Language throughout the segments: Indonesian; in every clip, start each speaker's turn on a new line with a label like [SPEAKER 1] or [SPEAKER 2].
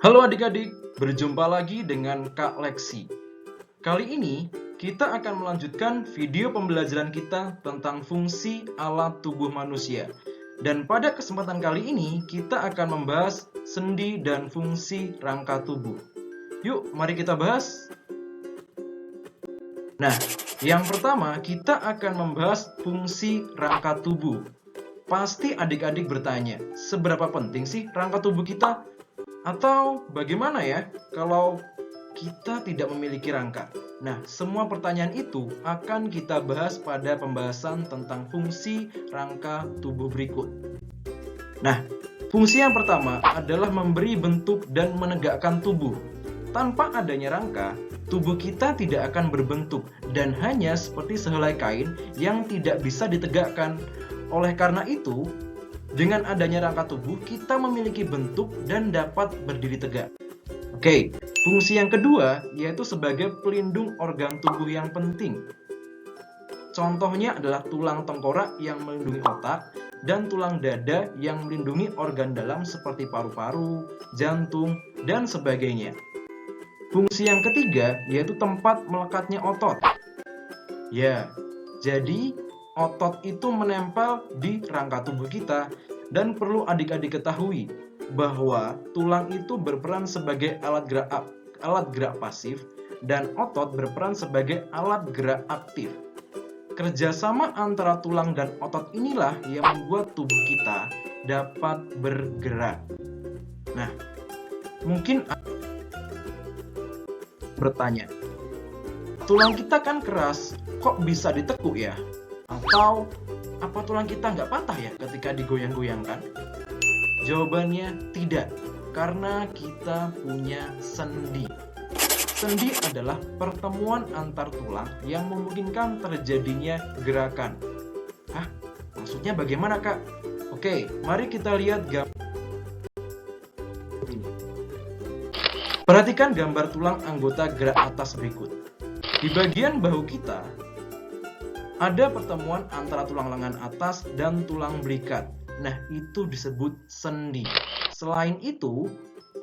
[SPEAKER 1] Halo adik-adik, berjumpa lagi dengan Kak Lexi. Kali ini kita akan melanjutkan video pembelajaran kita tentang fungsi alat tubuh manusia. Dan pada kesempatan kali ini kita akan membahas sendi dan fungsi rangka tubuh. Yuk, mari kita bahas. Nah, yang pertama kita akan membahas fungsi rangka tubuh. Pasti adik-adik bertanya, seberapa penting sih rangka tubuh kita? Atau bagaimana ya kalau kita tidak memiliki rangka? Nah, semua pertanyaan itu akan kita bahas pada pembahasan tentang fungsi rangka tubuh berikut. Nah, fungsi yang pertama adalah memberi bentuk dan menegakkan tubuh. Tanpa adanya rangka, tubuh kita tidak akan berbentuk dan hanya seperti sehelai kain yang tidak bisa ditegakkan. Oleh karena itu, dengan adanya rangka tubuh, kita memiliki bentuk dan dapat berdiri tegak. Oke, fungsi yang kedua yaitu sebagai pelindung organ tubuh yang penting. Contohnya adalah tulang tengkorak yang melindungi otak dan tulang dada yang melindungi organ dalam seperti paru-paru, jantung, dan sebagainya. Fungsi yang ketiga yaitu tempat melekatnya otot. Ya, jadi otot itu menempel di rangka tubuh kita dan perlu adik-adik ketahui bahwa tulang itu berperan sebagai alat gerak pasif dan otot berperan sebagai alat gerak aktif. Kerjasama antara tulang dan otot inilah yang membuat tubuh kita dapat bergerak. Nah, mungkin bertanya, tulang kita kan keras, kok bisa ditekuk ya? Atau apa tulang kita nggak patah ya ketika digoyang-goyangkan? Jawabannya tidak, karena kita punya sendi. Sendi adalah pertemuan antar tulang yang memungkinkan terjadinya gerakan. Hah? Maksudnya bagaimana, Kak? Oke, mari kita lihat gambar ini. Perhatikan gambar tulang anggota gerak atas berikut. Di bagian bahu kita, ada pertemuan antara tulang lengan atas dan tulang belikat. Nah, itu disebut sendi. Selain itu,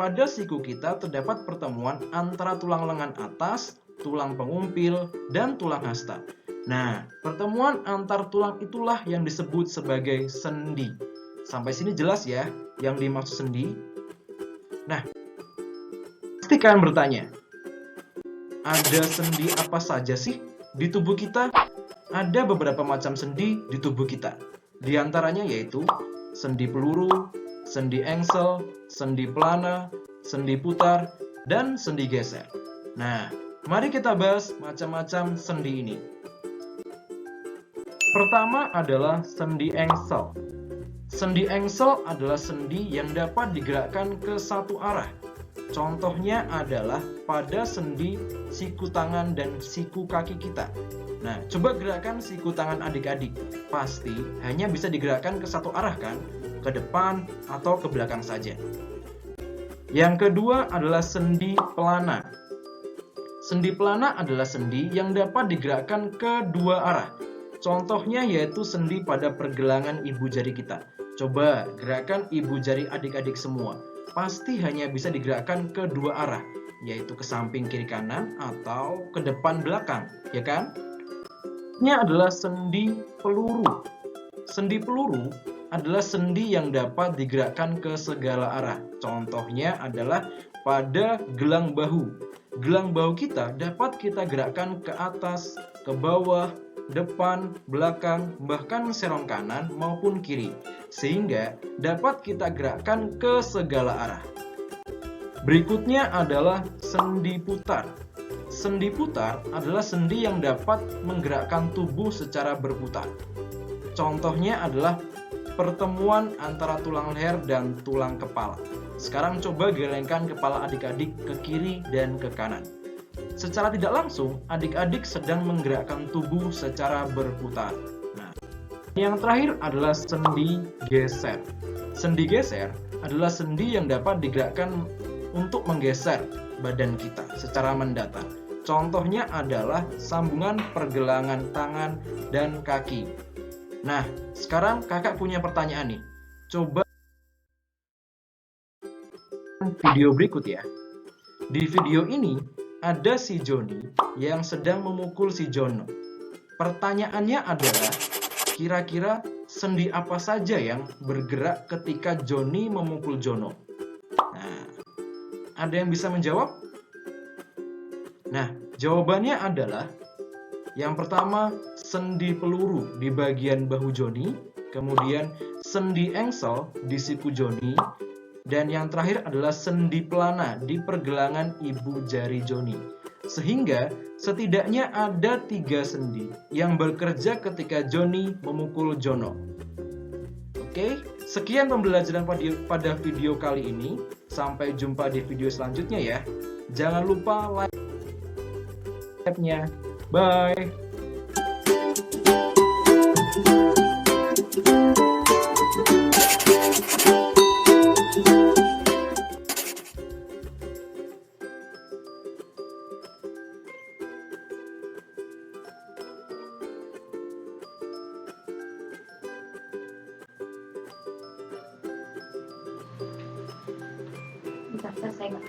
[SPEAKER 1] pada siku kita terdapat pertemuan antara tulang lengan atas, tulang pengumpil, dan tulang hasta. Nah, pertemuan antar tulang itulah yang disebut sebagai sendi. Sampai sini jelas ya yang dimaksud sendi? Nah, pasti kalian bertanya, ada sendi apa saja sih di tubuh kita? Ada beberapa macam sendi di tubuh kita. Di antaranya yaitu sendi peluru, sendi engsel, sendi pelana, sendi putar, dan sendi geser. Nah, mari kita bahas macam-macam sendi ini. Pertama adalah sendi engsel. Sendi engsel adalah sendi yang dapat digerakkan ke satu arah. Contohnya adalah pada sendi siku tangan dan siku kaki kita. Nah, coba gerakan siku tangan adik-adik. Pasti hanya bisa digerakkan ke satu arah kan? Ke depan atau ke belakang saja. Yang kedua adalah sendi pelana. Sendi pelana adalah sendi yang dapat digerakkan ke dua arah. Contohnya yaitu sendi pada pergelangan ibu jari kita. Coba gerakan ibu jari adik-adik semua. Pasti hanya bisa digerakkan ke dua arah, yaitu ke samping kiri kanan atau ke depan belakang, ya kan? Ini adalah sendi peluru. Sendi peluru adalah sendi yang dapat digerakkan ke segala arah. Contohnya adalah pada gelang bahu. Gelang bahu kita dapat kita gerakkan ke atas, ke bawah, depan, belakang, bahkan serong kanan maupun kiri, sehingga dapat kita gerakkan ke segala arah. Berikutnya adalah sendi putar. Sendi putar adalah sendi yang dapat menggerakkan tubuh secara berputar. Contohnya adalah pertemuan antara tulang leher dan tulang kepala. Sekarang coba gelengkan kepala adik-adik ke kiri dan ke kanan. Secara tidak langsung, adik-adik sedang menggerakkan tubuh secara berputar. Nah, yang terakhir adalah sendi geser. Sendi geser adalah sendi yang dapat digerakkan untuk menggeser badan kita secara mendatar. Contohnya adalah sambungan pergelangan tangan dan kaki. Nah, sekarang kakak punya pertanyaan nih. Coba video berikut ya. Di video ini ada si Joni yang sedang memukul si Jono. Pertanyaannya adalah, kira-kira sendi apa saja yang bergerak ketika Joni memukul Jono? Nah, ada yang bisa menjawab? Nah, jawabannya adalah yang pertama, sendi peluru di bagian bahu Joni, kemudian sendi engsel di siku Joni, dan yang terakhir adalah sendi pelana di pergelangan ibu jari Joni. Sehingga setidaknya ada 3 sendi yang bekerja ketika Joni memukul Jono. Oke, sekian pembelajaran pada video kali ini. Sampai jumpa di video selanjutnya ya. Jangan lupa like-nya. Bye!
[SPEAKER 2] Bisa selesai nggak?